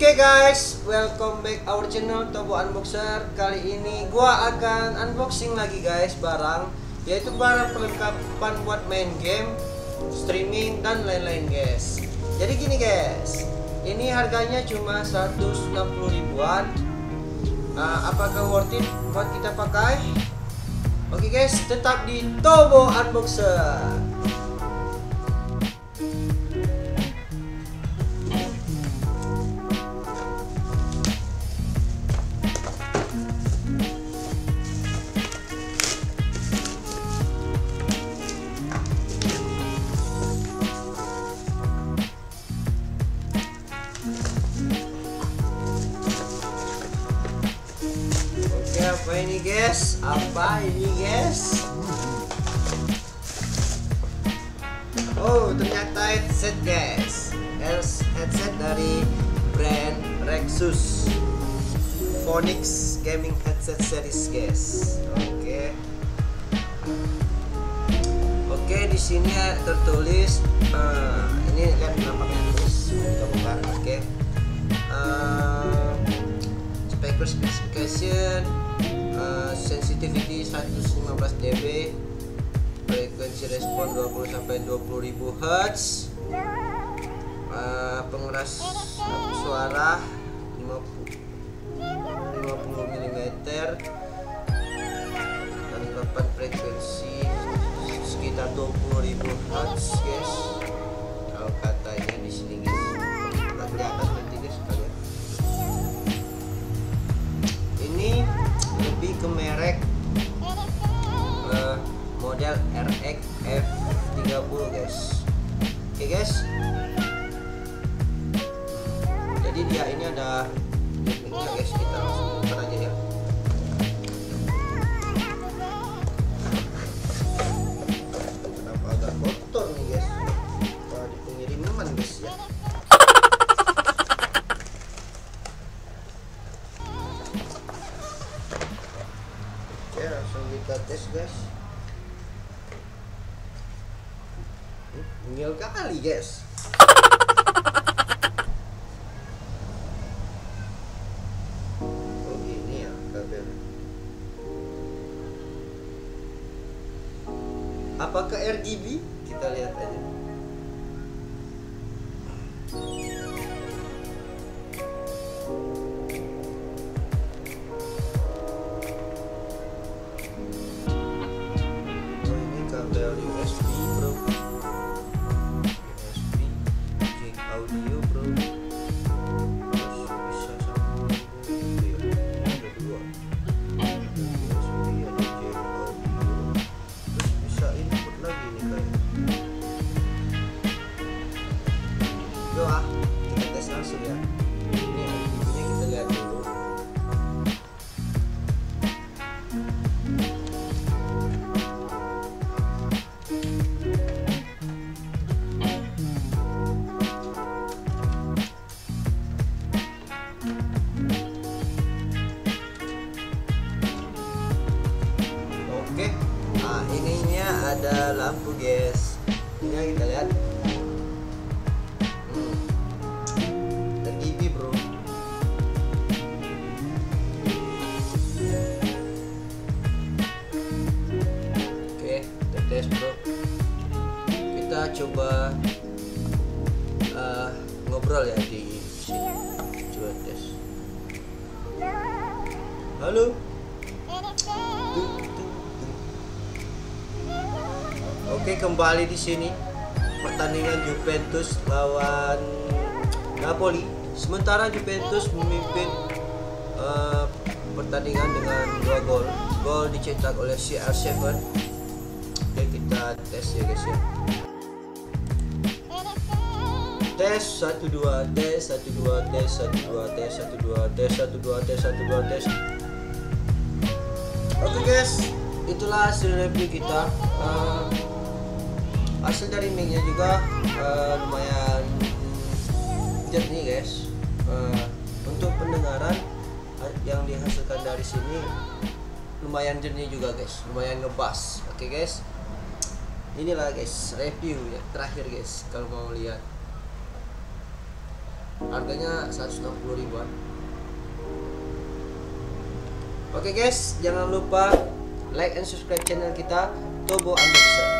Oke guys, welcome back our channel Tobo Unboxer. Kali ini gua akan unboxing lagi guys barang, yaitu barang perlengkapan buat main game, streaming dan lain-lain guys. Jadi gini guys, ini harganya cuma 160 ribuan. Apakah worth it buat kita pakai? Oke guys, tetap di Tobo Unboxer. Apa ini guys? Apa ini guys? Oh, ternyata headset guys. Headset dari brand Rexus, Vonix gaming headset series guys. Oke, di sini tertulis ini lihat nampaknya tulis kita buka. Specification, sensitivity 115 dB, frekuensi respon 20-20.000 Hz, pengeras suara 50 mm, dan papan frekuensi sekitar 20.000 Hz guys. Kalau katanya di sini guys, kita kelihatan nanti guys kalian. Ini lebih ke merek model RX-F30 guys. Oke guys, jadi dia ini ada tekniknya guys, kita langsung buka aja ya. Kenapa agak kotor nih guys? Di pengiriman guys ya. Oke, langsung kita tes guys. Ngil kali guys. Oh gini ya kabel. Apakah RGB? Kita lihat aja. Kabel USB bro, USB jack audio bro, terus bisa sambung gitu ya. Ada dua, ada USB, ada jack audio, terus bisa input lagi nih kayak. Yuk kita tes langsung ya. Ini RGB-nya kita lihat dulu. Nah, ininya ada lampu guys. Ini kita lihat. RGB bro. Oke, kita tes bro. Kita coba ngobrol ya di sini. Coba tes. Halo. Oke, kembali di sini pertandingan Juventus lawan Napoli. Sementara Juventus memimpin pertandingan dengan 2 gol. Gol dicetak oleh CR7. Oke, kita tes ya guys ya. Tes 1 2 tes 1 2 tes 1 2 tes 1 2 tes 1 2 tes 1 2 tes. Oke guys, itulah hasil review kita. Hasil dari mic-nya juga lumayan jernih guys. Untuk pendengaran yang dihasilkan dari sini lumayan jernih juga guys, lumayan ngebas. Oke guys, inilah guys review ya terakhir guys. Kalau mau lihat Harganya 160 ribuan. Oke guys, jangan lupa like and subscribe channel kita Turbo Unboxer.